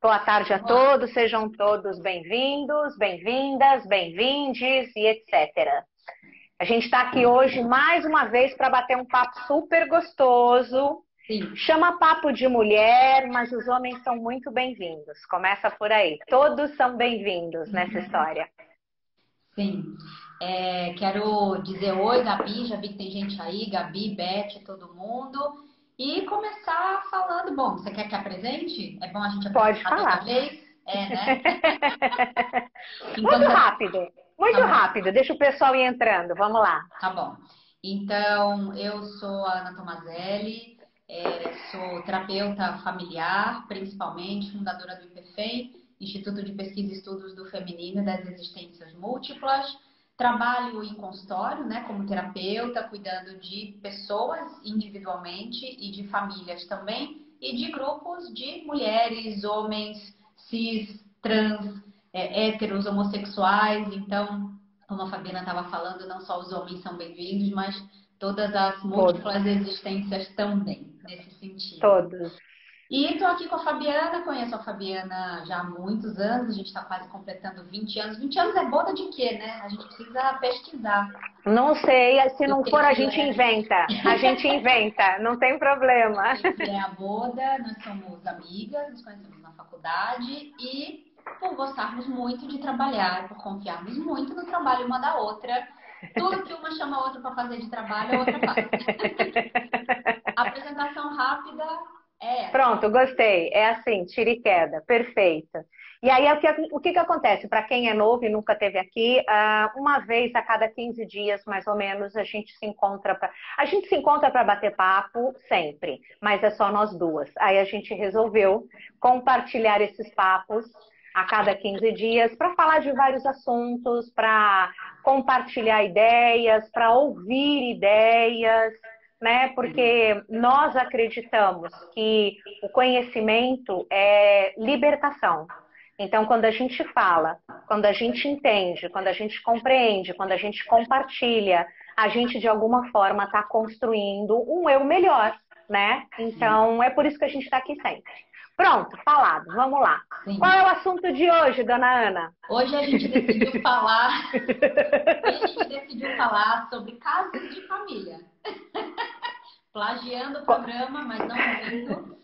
Boa tarde a todos, sejam todos bem-vindos, bem-vindas, bem-vindes e etc. A gente está aqui hoje mais uma vez para bater um papo super gostoso. Sim. Chama papo de mulher, mas os homens são muito bem-vindos. Começa por aí. Todos são bem-vindos nessa história. Sim. Quero dizer oi, Gabi. Já vi que tem gente aí, Gabi, Beth, todo mundo. E começar falando. Bom, você quer que apresente? É bom a gente Pode apresentar falar. toda vez? Né? Muito Então, rápido, muito tá bom. rápido. Deixa o pessoal ir entrando. Vamos lá. Tá bom. Então, eu sou a Ana Tomazelli, sou terapeuta familiar, principalmente, fundadora do IPFEM, Instituto de Pesquisa e Estudos do Feminino e das Existências Múltiplas. Trabalho em consultório, né, como terapeuta, cuidando de pessoas individualmente e de famílias também, e de grupos de mulheres, homens, cis, trans, héteros, homossexuais. Então, como a Fabiana estava falando, não só os homens são bem-vindos, mas todas as múltiplas existências também, nesse sentido. Todos. E estou aqui com a Fabiana, conheço a Fabiana já há muitos anos, a gente está quase completando 20 anos. 20 anos é boda de quê, né? A gente precisa pesquisar. Não sei, se Eu não sei for a que gente inventa. A gente inventa, não tem problema. que é a boda, nós somos amigas, nos conhecemos na faculdade e por gostarmos muito de trabalhar, por confiarmos muito no trabalho uma da outra, tudo que uma chama a outra para fazer de trabalho, a outra faz. Apresentação rápida é essa. Pronto, gostei. É assim, tira e queda, perfeito. E aí, o que acontece? Para quem é novo e nunca esteve aqui, uma vez a cada 15 dias, mais ou menos, a gente se encontra para bater papo sempre, mas é só nós duas. Aí a gente resolveu compartilhar esses papos a cada 15 dias para falar de vários assuntos, para compartilhar ideias, para ouvir ideias, né? Porque nós acreditamos que o conhecimento é libertação. Então, quando a gente fala, quando a gente entende, quando a gente compreende, quando a gente compartilha, a gente de alguma forma está construindo um eu melhor, né? Então, é por isso que a gente está aqui sempre. Pronto, falado, vamos lá. Sim. Qual é o assunto de hoje, dona Ana? Hoje a gente decidiu falar sobre casos de família. Plagiando o programa, mas não muito.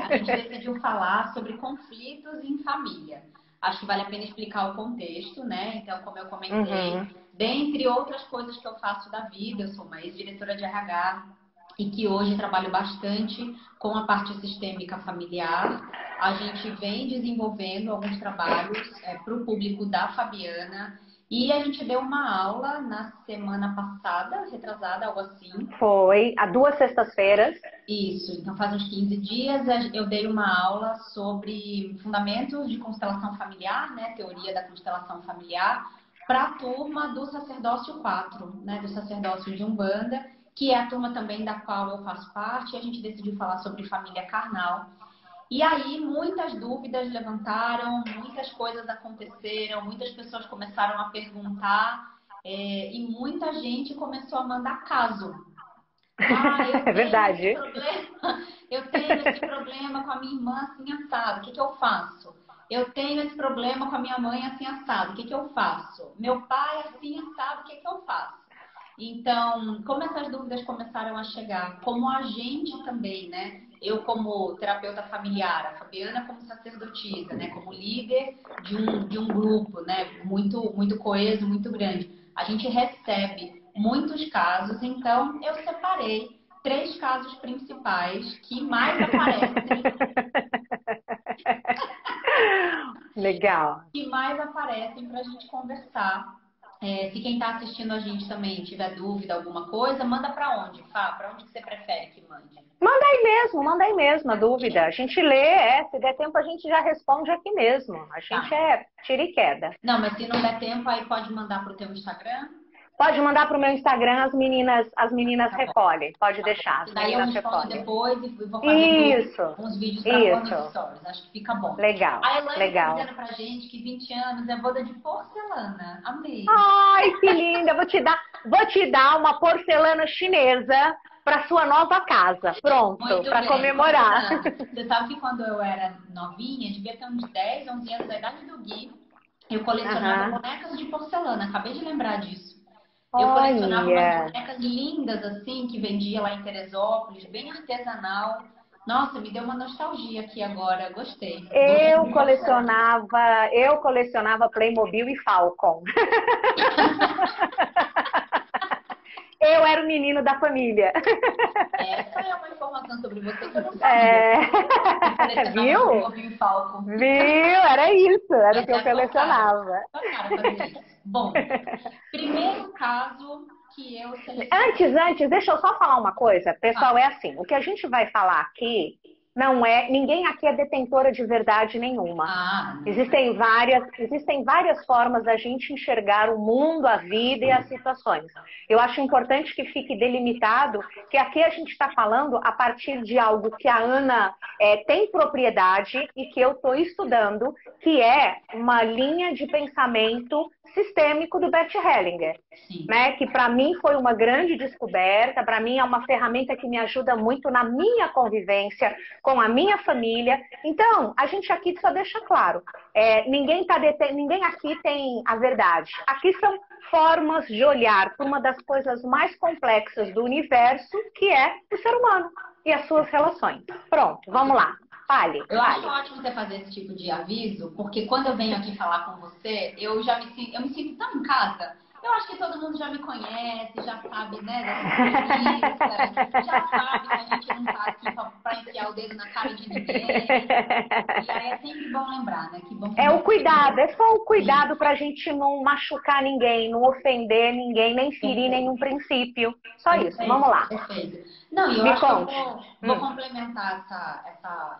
A gente decidiu falar sobre conflitos em família. Acho que vale a pena explicar o contexto, né? Então, como eu comentei, dentre outras coisas que eu faço da vida, eu sou uma ex-diretora de RH e que hoje trabalho bastante com a parte sistêmica familiar. A gente vem desenvolvendo alguns trabalhos para o público da Fabiana. E a gente deu uma aula na semana passada, retrasada, algo assim. Foi, há 2 sextas-feiras. Isso, então faz uns 15 dias eu dei uma aula sobre fundamentos de constelação familiar, né, teoria da constelação familiar, para a turma do Sacerdócio 4, né, do Sacerdócio de Umbanda, que é a turma também da qual eu faço parte, e a gente decidiu falar sobre família carnal. E aí muitas dúvidas levantaram, muitas coisas aconteceram, muitas pessoas começaram a perguntar e muita gente começou a mandar caso. É verdade. Eu tenho esse problema com a minha irmã assim assado, o que eu faço? Eu tenho esse problema com a minha mãe assim assado, o que eu faço? Meu pai assim assado, o que eu faço? Então, como essas dúvidas começaram a chegar, como a gente também, né? Eu como terapeuta familiar, a Fabiana como sacerdotisa, né? Como líder de um grupo, né? Muito coeso, muito grande. A gente recebe muitos casos, então eu separei 3 casos principais que mais aparecem. Legal. Que mais aparecem para a gente conversar. Se quem está assistindo a gente também tiver dúvida, alguma coisa, manda para onde, Fá? Para onde que você prefere que mande? Manda aí mesmo a dúvida. A gente lê, se der tempo a gente já responde aqui mesmo. A gente é tira e queda. Não, mas se não der tempo, aí pode mandar para o teu Instagram? Pode mandar para o meu Instagram, as meninas recolhem. Pode deixar, as Daí eu meninas respondo recolhem. depois e vou fazer Isso, uns vídeos para pôr nos isso. stories. Acho que fica bom. Legal, A Elaine está legal. dizendo pra gente que 20 anos é boda de porcelana. Amei. Ai, que linda! Vou te dar uma porcelana chinesa para sua nova casa. Pronto, para comemorar. Você sabe que quando eu era novinha, devia ter uns 10, 11 anos, da idade do Gui, eu colecionava bonecas de porcelana. Acabei de lembrar disso. Eu colecionava umas bonecas lindas, assim, que vendia lá em Teresópolis, bem artesanal. Nossa, me deu uma nostalgia aqui agora, gostei. Eu colecionava Playmobil e Falcon. Eu era o menino da família. Essa é uma informação sobre você que eu não sabia. Viu? Playmobil e Falcon. Viu? Era isso, era o que eu colecionava. Bom, primeiro caso que eu selecionei. Antes, deixa eu só falar uma coisa. Pessoal, é assim, o que a gente vai falar aqui não é... Ninguém aqui é detentora de verdade nenhuma. Existem várias formas da gente enxergar o mundo, a vida e as situações. Eu acho importante que fique delimitado que aqui a gente está falando a partir de algo que a Ana tem propriedade e que eu estou estudando, que é uma linha de pensamento sistêmico do Bert Hellinger, né? Que para mim foi uma grande descoberta, para mim é uma ferramenta que me ajuda muito na minha convivência com a minha família. Então, a gente aqui só deixa claro, ninguém aqui tem a verdade. Aqui são formas de olhar para uma das coisas mais complexas do universo, que é o ser humano e as suas relações. Pronto, vamos lá. Fale. Acho ótimo você fazer esse tipo de aviso, porque quando eu venho aqui falar com você, eu me sinto tão em casa. Eu acho que todo mundo já me conhece, já sabe, né, dessa entrevista, já sabe que a gente não tá aqui pra enfiar o dedo na cara de ninguém. E aí é sempre bom lembrar, né? Que bom que o cuidado, é só o cuidado pra gente não machucar ninguém, não ofender ninguém, nem ferir nenhum princípio. Só isso, vamos lá. Perfeito. Não, e eu acho que eu vou complementar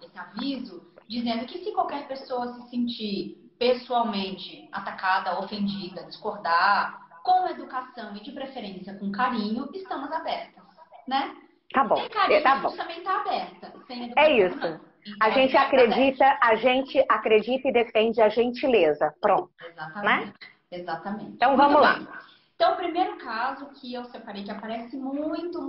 esse aviso dizendo que se qualquer pessoa se sentir pessoalmente atacada, ofendida, discordar, com educação e de preferência com carinho, estamos abertas, né? Tá bom. Sem carinho, tá a bom. gente também está aberta. Sem educação, é isso. Então, a gente acredita e defende a gentileza. Pronto. Exatamente. Né? Exatamente. Então vamos lá. Então, o primeiro caso que eu separei, que aparece muito,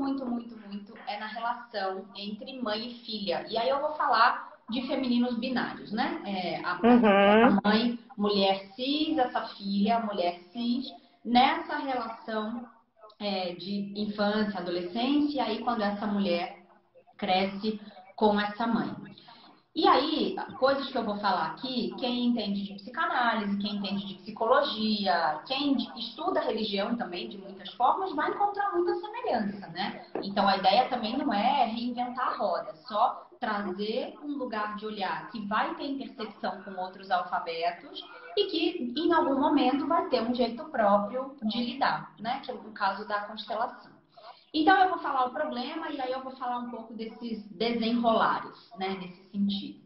é na relação entre mãe e filha. E aí eu vou falar de femininos binários, né? Essa mãe, mulher cis, essa filha, mulher cis, nessa relação de infância, adolescência, e aí quando essa mulher cresce com essa mãe. E aí, coisas que eu vou falar aqui, quem entende de psicanálise, quem entende de psicologia, quem estuda religião também, de muitas formas, vai encontrar muita semelhança, né? Então, a ideia também não é reinventar a roda, só trazer um lugar de olhar que vai ter intersecção com outros alfabetos e que, em algum momento, vai ter um jeito próprio de lidar, né? Que é o caso da constelação. Então, eu vou falar o problema e aí eu vou falar um pouco desses desenrolares, né, nesse sentido.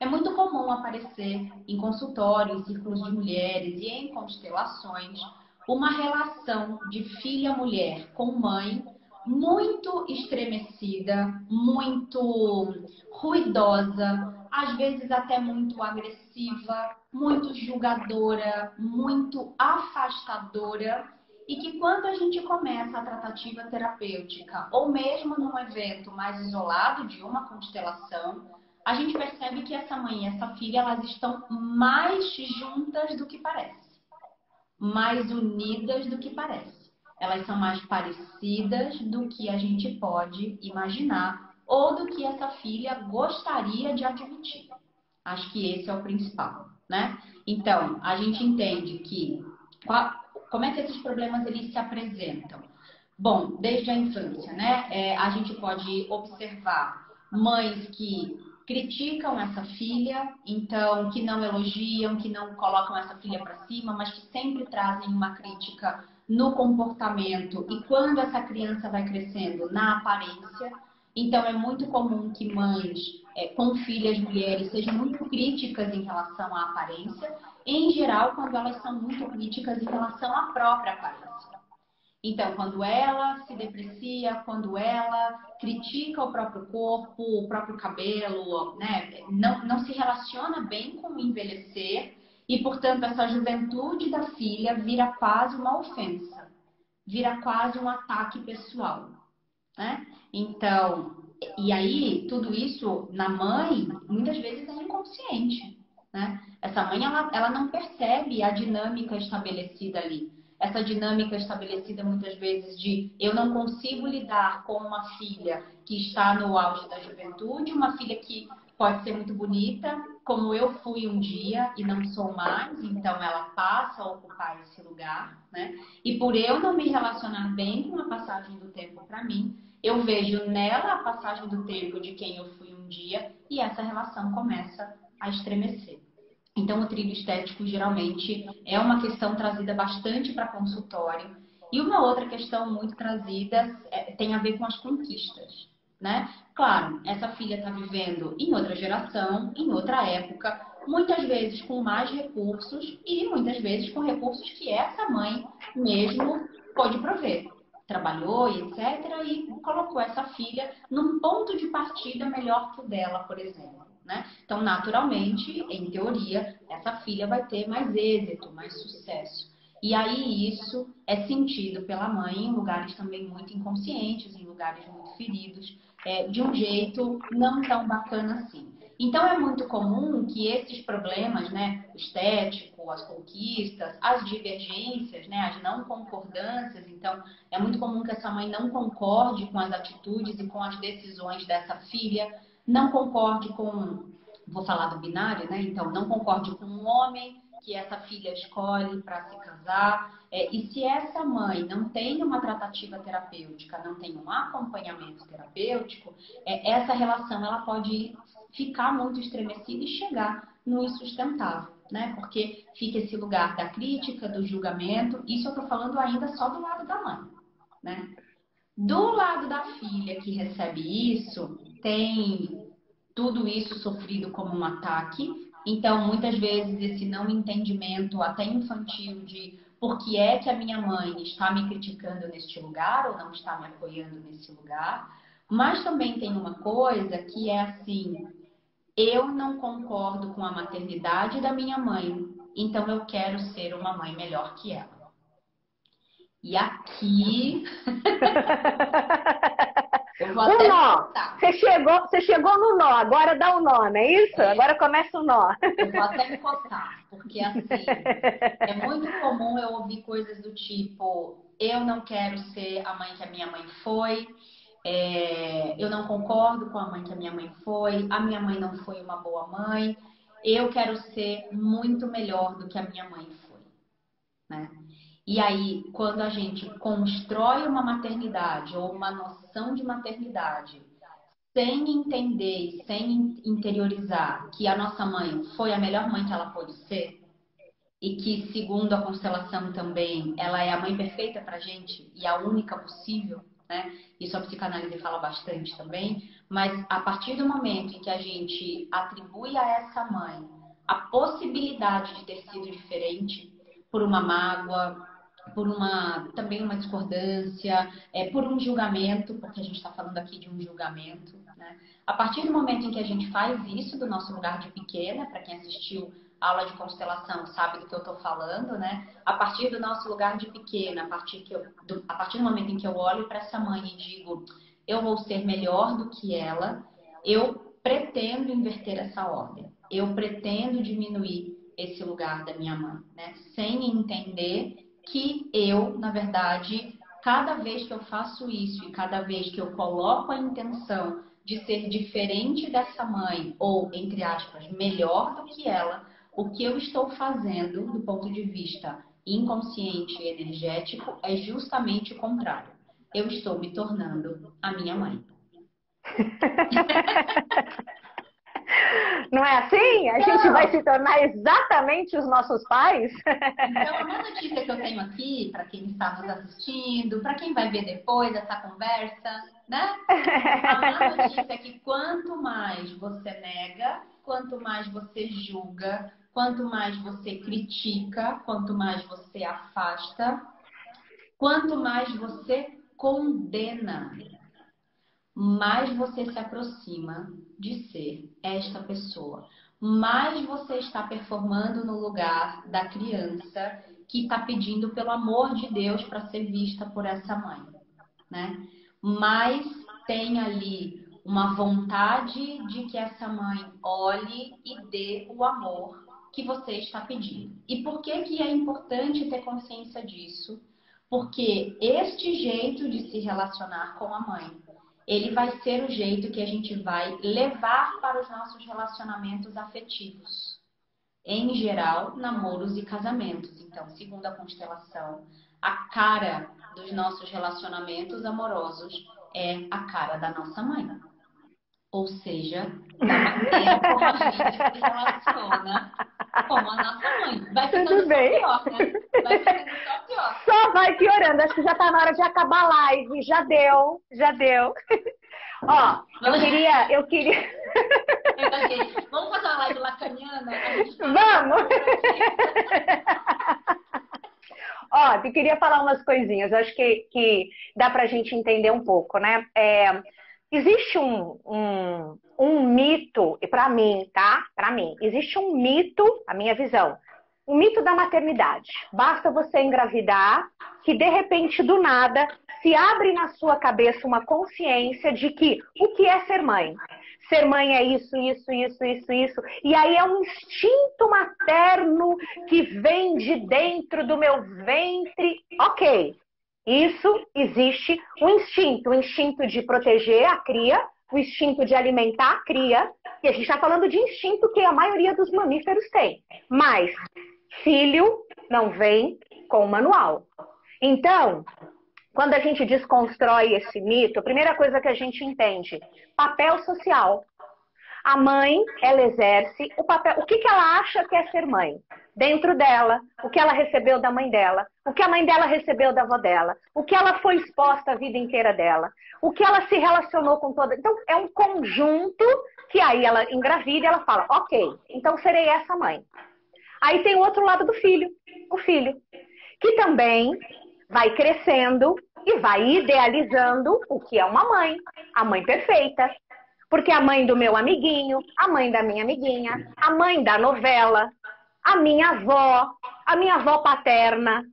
É muito comum aparecer em consultórios, em círculos de mulheres e em constelações uma relação de filha-mulher com mãe muito estremecida, muito ruidosa, às vezes até muito agressiva, muito julgadora, muito afastadora. E que quando a gente começa a tratativa terapêutica, ou mesmo num evento mais isolado de uma constelação, a gente percebe que essa mãe e essa filha, elas estão mais juntas do que parece. Mais unidas do que parece. Elas são mais parecidas do que a gente pode imaginar, ou do que essa filha gostaria de admitir. Acho que esse é o principal, né? Então, a gente entende que... Como é que esses problemas eles se apresentam? Bom, desde a infância, né? A gente pode observar mães que criticam essa filha, então que não elogiam, que não colocam essa filha para cima, mas que sempre trazem uma crítica no comportamento e quando essa criança vai crescendo, na aparência. Então é muito comum que mães com filhas mulheres sejam muito críticas em relação à aparência, em geral quando elas são muito críticas em relação à própria aparência. Então, quando ela se deprecia, quando ela critica o próprio corpo, o próprio cabelo, né, não se relaciona bem com o envelhecer e, portanto, essa juventude da filha vira quase uma ofensa, vira quase um ataque pessoal. né? Então, e aí, tudo isso na mãe, muitas vezes é inconsciente, né? Essa mãe, ela não percebe a dinâmica estabelecida ali. Essa dinâmica estabelecida muitas vezes de eu não consigo lidar com uma filha que está no auge da juventude, uma filha que pode ser muito bonita, como eu fui um dia e não sou mais, então ela passa a ocupar esse lugar, né? E por eu não me relacionar bem com a passagem do tempo para mim, eu vejo nela a passagem do tempo de quem eu fui um dia e essa relação começa a estremecer. Então, o trilho estético geralmente é uma questão trazida bastante para consultório. E uma outra questão muito trazida tem a ver com as conquistas, né? Claro, essa filha está vivendo em outra geração, em outra época, muitas vezes com mais recursos e muitas vezes com recursos que essa mãe mesmo pode prover. Trabalhou e etc. E colocou essa filha num ponto de partida melhor que o dela, por exemplo. Né? Então, naturalmente, em teoria, essa filha vai ter mais êxito, mais sucesso. E aí isso é sentido pela mãe em lugares também muito inconscientes, em lugares muito feridos, de um jeito não tão bacana assim. Então é muito comum que esses problemas, né, o estético, as conquistas, as divergências, né, as não concordâncias, então é muito comum que essa mãe não concorde com as atitudes e com as decisões dessa filha, não concorde com, vou falar do binário, né? Então, não concorde com um homem que essa filha escolhe para se casar. E se essa mãe não tem uma tratativa terapêutica, não tem um acompanhamento terapêutico, essa relação ela pode ficar muito estremecida e chegar no insustentável, né? Porque fica esse lugar da crítica, do julgamento. Isso eu estou falando ainda só do lado da mãe, né? Do lado da filha que recebe isso, tem tudo isso sofrido como um ataque. Então, muitas vezes, esse não entendimento, até infantil, de por que é que a minha mãe está me criticando neste lugar ou não está me apoiando nesse lugar. Mas também tem uma coisa que é assim: eu não concordo com a maternidade da minha mãe, então eu quero ser uma mãe melhor que ela. E aqui eu vou O até me nó. cortar. Você chegou no nó, agora dá o nó, não é isso? Agora começa o nó. Eu vou até me coçar, porque assim, é muito comum eu ouvir coisas do tipo, eu não quero ser a mãe que a minha mãe foi, eu não concordo com a mãe que a minha mãe foi, a minha mãe não foi uma boa mãe, eu quero ser muito melhor do que a minha mãe foi, né? E aí, quando a gente constrói uma maternidade ou uma noção de maternidade sem entender e sem interiorizar que a nossa mãe foi a melhor mãe que ela pôde ser e que, segundo a constelação também, ela é a mãe perfeita pra gente e a única possível, né? Isso a psicanálise fala bastante também, mas a partir do momento em que a gente atribui a essa mãe a possibilidade de ter sido diferente por uma mágoa, por também uma discordância, por um julgamento, porque a gente está falando aqui de um julgamento, né? A partir do momento em que a gente faz isso do nosso lugar de pequena, para quem assistiu a aula de constelação sabe do que eu estou falando, né? A partir do nosso lugar de pequena, a partir do momento em que eu olho para essa mãe e digo, eu vou ser melhor do que ela, eu pretendo inverter essa ordem, eu pretendo diminuir esse lugar da minha mãe, né? Sem entender que eu, na verdade, cada vez que eu faço isso e cada vez que eu coloco a intenção de ser diferente dessa mãe, ou, entre aspas, melhor do que ela, o que eu estou fazendo do ponto de vista inconsciente e energético é justamente o contrário. Eu estou me tornando a minha mãe. Não é assim? A gente vai se tornar exatamente os nossos pais? Então, a má notícia que eu tenho aqui, para quem está nos assistindo, para quem vai ver depois essa conversa, né? A má notícia é que quanto mais você nega, quanto mais você julga, quanto mais você critica, quanto mais você afasta, quanto mais você condena, mais você se aproxima de ser esta pessoa. Mais você está performando no lugar da criança que está pedindo pelo amor de Deus para ser vista por essa mãe, né? mais tem ali uma vontade de que essa mãe olhe e dê o amor que você está pedindo. E por que que é importante ter consciência disso? Porque este jeito de se relacionar com a mãe, ele vai ser o jeito que a gente vai levar para os nossos relacionamentos afetivos. Em geral, namoros e casamentos. Então, segundo a constelação, a cara dos nossos relacionamentos amorosos é a cara da nossa mãe. Ou seja, da maneira como a gente se relaciona com a nossa mãe. Vai ficando só pior, né? Vai ficando só pior. Só vai piorando. Acho que já tá na hora de acabar a live. Já deu, já deu. Ó, eu queria... Vamos fazer uma live lacaniana? Vamos! Ó, eu queria falar umas coisinhas. Eu acho que dá pra gente entender um pouco, né? Existe um mito, e pra mim, tá? Pra mim, existe um mito, a minha visão, o mito da maternidade. Basta você engravidar, que de repente, do nada, se abre na sua cabeça uma consciência de que o que é ser mãe? Ser mãe é isso, isso, isso, isso, isso. E aí é um instinto materno que vem de dentro do meu ventre. Ok, isso existe o instinto de proteger a cria, o instinto de alimentar a cria. E a gente está falando de instinto que a maioria dos mamíferos tem. Mas filho não vem com manual. Então, quando a gente desconstrói esse mito, a primeira coisa que a gente entende, papel social. A mãe, ela exerce o papel. O que ela acha que é ser mãe? Dentro dela, o que ela recebeu da mãe dela, o que a mãe dela recebeu da avó dela, o que ela foi exposta a vida inteira dela, o que ela se relacionou com toda... Então, é um conjunto que aí ela engravida e ela fala, ok, então serei essa mãe. Aí tem o outro lado do filho, o filho, que também vai crescendo e vai idealizando o que é uma mãe, a mãe perfeita. Porque a mãe do meu amiguinho, a mãe da minha amiguinha, a mãe da novela, a minha avó paterna,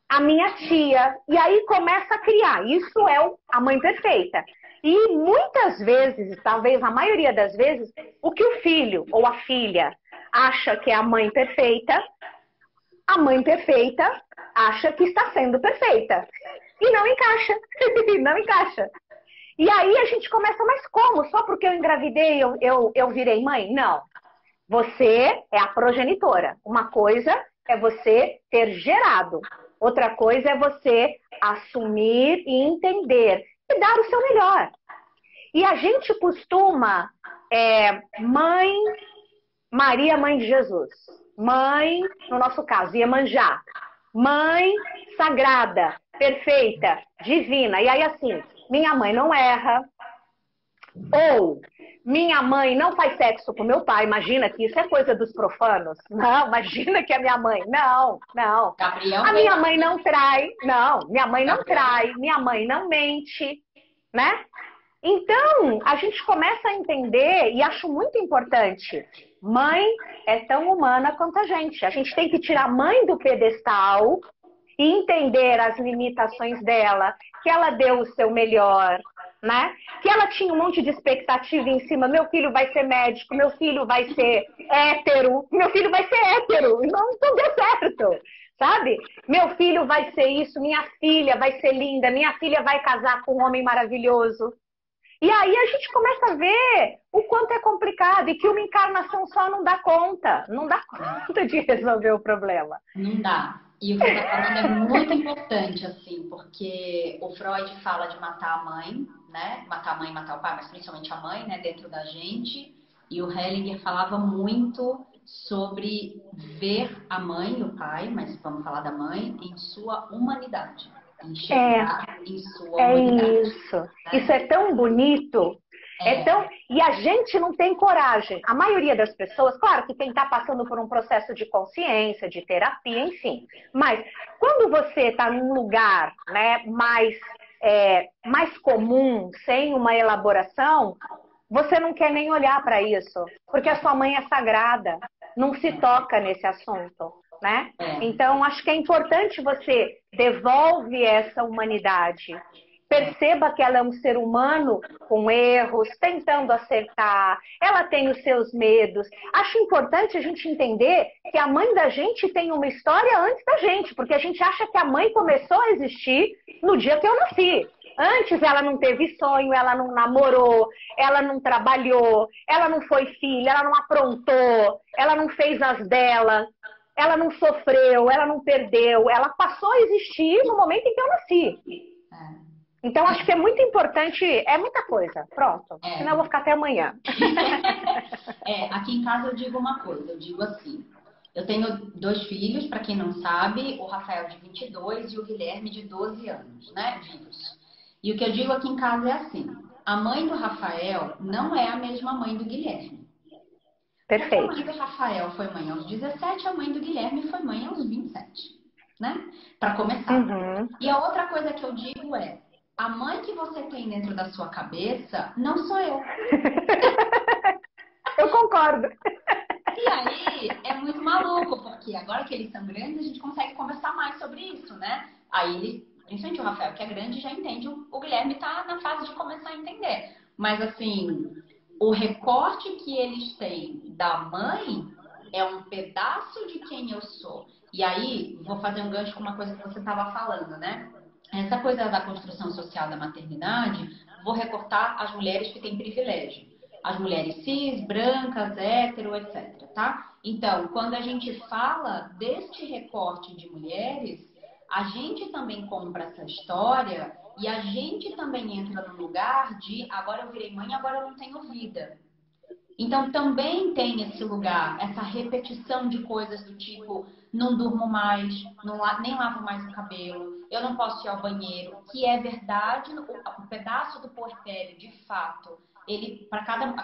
a minha tia. E aí começa a criar. Isso é a mãe perfeita. E muitas vezes, talvez a maioria das vezes, o que o filho ou a filha acha que é a mãe perfeita acha que está sendo perfeita. E não encaixa. Não encaixa. E aí a gente começa, mas como? Só porque eu engravidei eu virei mãe? Não. Você é a progenitora. Uma coisa é você ter gerado. Outra coisa é você assumir e entender e dar o seu melhor. E a gente costuma, mãe, Maria, mãe de Jesus. Mãe, no nosso caso, Iemanjá. Mãe sagrada, perfeita, divina. E aí assim... Minha mãe não erra, ou minha mãe não faz sexo com meu pai. Imagina que isso é coisa dos profanos. Não, imagina que a minha mãe... Não. Gabriel, a minha mãe não trai. Não, minha mãe não trai. Minha mãe não mente, né? Então, a gente começa a entender, e acho muito importante, mãe é tão humana quanto a gente. A gente tem que tirar a mãe do pedestal e entender as limitações dela, que ela deu o seu melhor, né? Que ela tinha um monte de expectativa em cima, meu filho vai ser médico, meu filho vai ser hétero, e não deu certo, sabe? Meu filho vai ser isso, minha filha vai ser linda, minha filha vai casar com um homem maravilhoso. E aí a gente começa a ver o quanto é complicado e que uma encarnação só não dá conta de resolver o problema. Não dá. E o que você está falando é muito importante, assim, porque o Freud fala de matar a mãe, né? Matar a mãe, matar o pai, mas principalmente a mãe, né? Dentro da gente. E o Hellinger falava muito sobre ver a mãe e o pai, mas vamos falar da mãe, em sua humanidade. Enxergar em sua humanidade. Isso. Né? Isso é tão bonito. E a gente não tem coragem. A maioria das pessoas, claro que quem está passando por um processo de consciência, de terapia, enfim. Mas quando você está num lugar, né, mais comum, sem uma elaboração, você não quer nem olhar para isso. Porque a sua mãe é sagrada. Não se toca nesse assunto. Né? Então, acho que é importante você devolve essa humanidade. Perceba que ela é um ser humano com erros, tentando acertar. Ela tem os seus medos. Acho importante a gente entender que a mãe da gente tem uma história antes da gente, porque a gente acha que a mãe começou a existir no dia que eu nasci. Antes ela não teve sonho, ela não namorou, ela não trabalhou, ela não foi filha, ela não aprontou, ela não fez as dela, ela não sofreu, ela não perdeu, ela passou a existir no momento em que eu nasci. Então acho que é muito importante, é muita coisa, pronto, senão eu vou ficar até amanhã. Aqui em casa eu digo uma coisa, eu digo assim, eu tenho 2 filhos, para quem não sabe, o Rafael de 22 e o Guilherme de 12 anos, né, vivos. E o que eu digo aqui em casa é assim, a mãe do Rafael não é a mesma mãe do Guilherme. Perfeito. Porque a mãe do Rafael foi mãe aos 17, a mãe do Guilherme foi mãe aos 27, né? Para começar. Uhum. E a outra coisa que eu digo é, a mãe que você tem dentro da sua cabeça não sou eu. Eu concordo. E aí é muito maluco, porque agora que eles são grandes, a gente consegue conversar mais sobre isso, né? Aí eles, principalmente o Rafael, que é grande, já entende, o Guilherme tá na fase de começar a entender. Mas assim, o recorte que eles têm da mãe é um pedaço de quem eu sou. E aí, vou fazer um gancho com uma coisa que você estava falando, né? Essa coisa da construção social da maternidade, vou recortar as mulheres que têm privilégio. As mulheres cis, brancas, hétero, etc, tá? Então, quando a gente fala deste recorte de mulheres, a gente também compra essa história e a gente também entra no lugar de agora eu virei mãe, agora eu não tenho vida. Então, também tem esse lugar, essa repetição de coisas do tipo, não durmo mais, nem lavo mais o cabelo, eu não posso ir ao banheiro, que é verdade, o pedaço do puerpério, de fato, ele,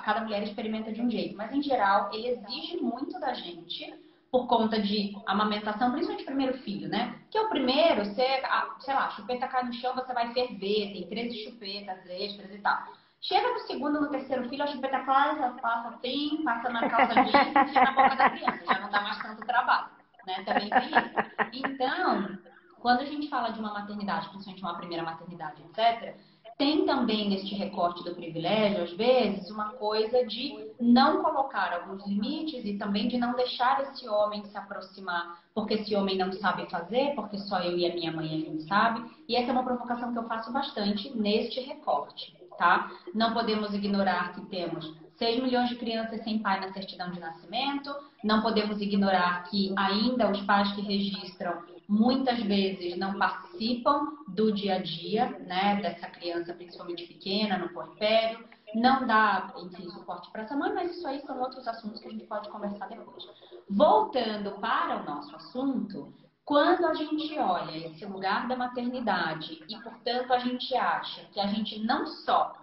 cada mulher experimenta de um jeito, mas em geral, ele exige muito da gente, por conta de amamentação, principalmente o primeiro filho, né? Que é o primeiro, sei lá, a chupeta cai no chão, você vai ferver, tem 13 chupetas extras e tal. Chega no segundo, no terceiro filho, a chupeta passa assim, passa na calça jeans e enfia na boca da criança. Já não dá mais tanto trabalho, né? Também tem isso. Então, quando a gente fala de uma maternidade, principalmente uma primeira maternidade, etc., tem também neste recorte do privilégio, às vezes, uma coisa de não colocar alguns limites e também de não deixar esse homem se aproximar, porque esse homem não sabe fazer, porque só eu e a minha mãe a gente sabe. E essa é uma provocação que eu faço bastante neste recorte. Tá? Não podemos ignorar que temos 6 milhões de crianças sem pai na certidão de nascimento, não podemos ignorar que ainda os pais que registram muitas vezes não participam do dia a dia, né, dessa criança principalmente pequena, no puerpério, não dá, enfim, suporte para essa mãe, mas isso aí são outros assuntos que a gente pode conversar depois. Voltando para o nosso assunto, quando a gente olha esse lugar da maternidade e, portanto, a gente acha que a gente não só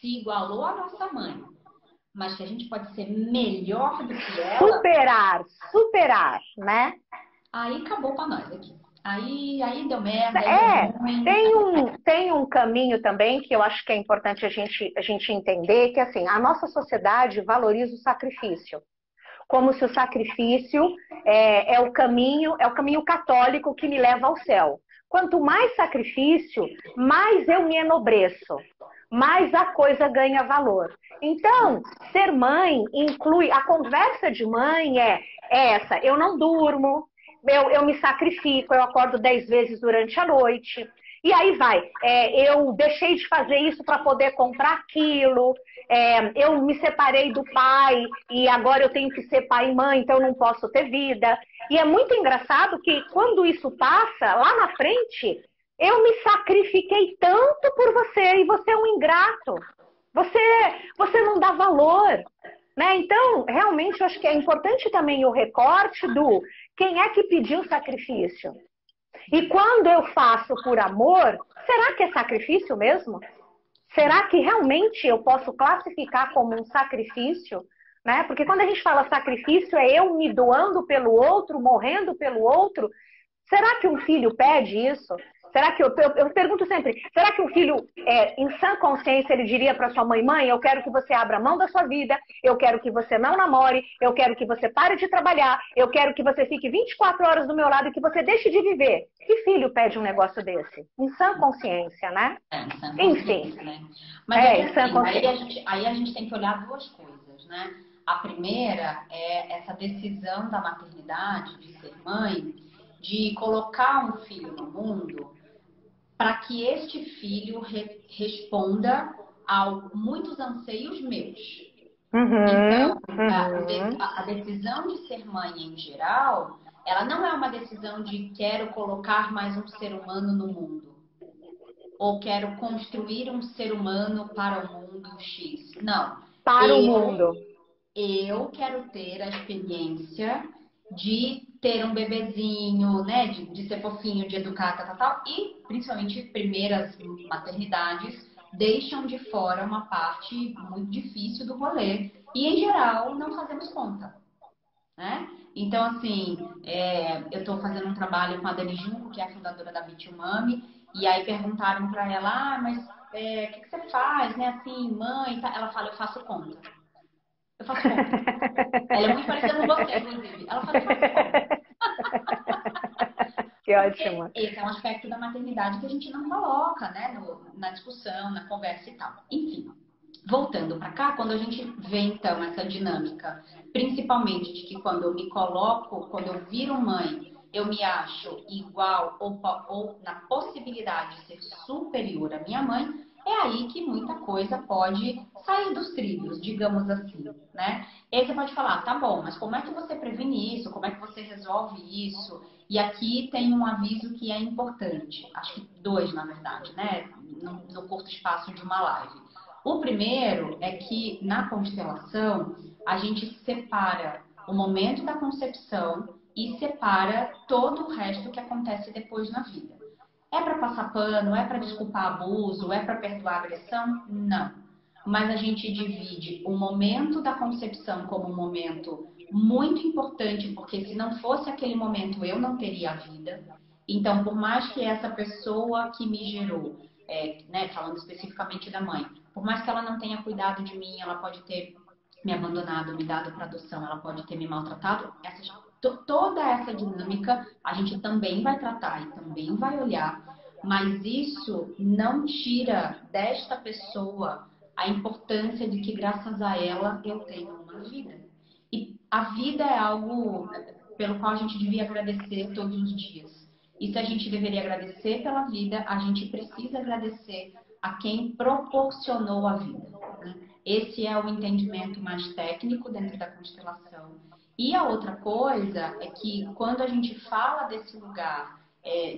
se igualou à nossa mãe, mas que a gente pode ser melhor do que ela... Superar, né? Aí acabou pra nós aqui. Aí deu merda, tem um caminho também que eu acho que é importante a gente entender, que assim, a nossa sociedade valoriza o sacrifício. Como se o sacrifício é o caminho católico que me leva ao céu. Quanto mais sacrifício, mais eu me enobreço, mais a coisa ganha valor. Então, ser mãe inclui, a conversa de mãe é essa, eu não durmo, eu me sacrifico, eu acordo 10 vezes durante a noite. E aí vai, eu deixei de fazer isso para poder comprar aquilo, eu me separei do pai e agora eu tenho que ser pai e mãe, então eu não posso ter vida. E é muito engraçado que quando isso passa, lá na frente, eu me sacrifiquei tanto por você e você é um ingrato. Você não dá valor. Né? Então, realmente, eu acho que é importante também o recorte do quem é que pediu sacrifício. E quando eu faço por amor, será que é sacrifício mesmo? Será que realmente eu posso classificar como um sacrifício? Né? Porque quando a gente fala sacrifício, é eu me doando pelo outro, morrendo pelo outro. Será que um filho pede isso? Será que eu pergunto sempre, será que o filho, em sã consciência, ele diria para sua mãe, mãe, eu quero que você abra mão da sua vida, eu quero que você não namore, eu quero que você pare de trabalhar, eu quero que você fique 24 horas do meu lado e que você deixe de viver. Que filho pede um negócio desse? Em sã consciência, né? Em sã Enfim. consciência, né? Mas é que Em sã assim, consciência. aí a gente tem que olhar duas coisas, né? A primeira é essa decisão da maternidade, de ser mãe, de colocar um filho no mundo para que este filho responda a muitos anseios meus. Uhum, Então, uhum. a decisão de ser mãe em geral, ela não é uma decisão de quero colocar mais um ser humano no mundo, ou quero construir um ser humano para o mundo X. Não. Para o Eu mundo. eu quero ter a experiência de ter um bebezinho, né? De ser fofinho, de educar, tal, tal, tal. E, principalmente, primeiras maternidades deixam de fora uma parte muito difícil do rolê. E, em geral, não fazemos conta, né? Então, assim, eu estou fazendo um trabalho com a Dani Junco, que é a fundadora da Beat Mami, e aí perguntaram para ela, mas o que você faz, né? Assim, mãe, tá? Ela fala, eu faço conta. Eu faço conta. Ela é muito parecida com você, inclusive. Ela fala, eu faço conta. Que Porque ótimo. esse é um aspecto da maternidade que a gente não coloca, né? Na discussão, na conversa e tal. Enfim, voltando para cá, quando a gente vê, então, essa dinâmica, principalmente de que quando eu me coloco, quando eu viro mãe, eu me acho igual ou na possibilidade de ser superior à minha mãe, é aí que muita coisa pode sair dos trilhos, digamos assim, né? E aí você pode falar, tá bom, mas como é que você previne isso? Como é que você resolve isso? E aqui tem um aviso que é importante, acho que dois, na verdade, né? No curto espaço de uma live. O primeiro é que na constelação a gente separa o momento da concepção e separa todo o resto que acontece depois na vida. É para passar pano? É para desculpar abuso? É para perdoar agressão? Não. Mas a gente divide o momento da concepção como um momento muito importante, porque se não fosse aquele momento eu não teria a vida. Então, por mais que essa pessoa que me gerou, né, falando especificamente da mãe, por mais que ela não tenha cuidado de mim, ela pode ter me abandonado, me dado para adoção, ela pode ter me maltratado, toda essa dinâmica a gente também vai tratar e também vai olhar, mas isso não tira desta pessoa a importância de que graças a ela eu tenho uma vida. E a vida é algo pelo qual a gente devia agradecer todos os dias. E se a gente deveria agradecer pela vida, a gente precisa agradecer a quem proporcionou a vida, né? Esse é o entendimento mais técnico dentro da constelação. E a outra coisa é que quando a gente fala desse lugar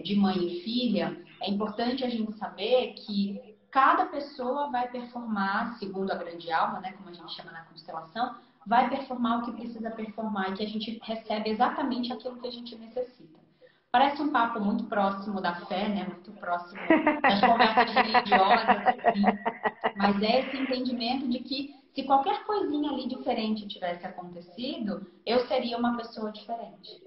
de mãe e filha, é importante a gente saber que cada pessoa vai performar, segundo a grande alma, né, como a gente chama na constelação, vai performar o que precisa performar e que a gente recebe exatamente aquilo que a gente necessita. Parece um papo muito próximo da fé, né? Muito próximo das conversas religiosas, assim. Mas é esse entendimento de que se qualquer coisinha ali diferente tivesse acontecido, eu seria uma pessoa diferente.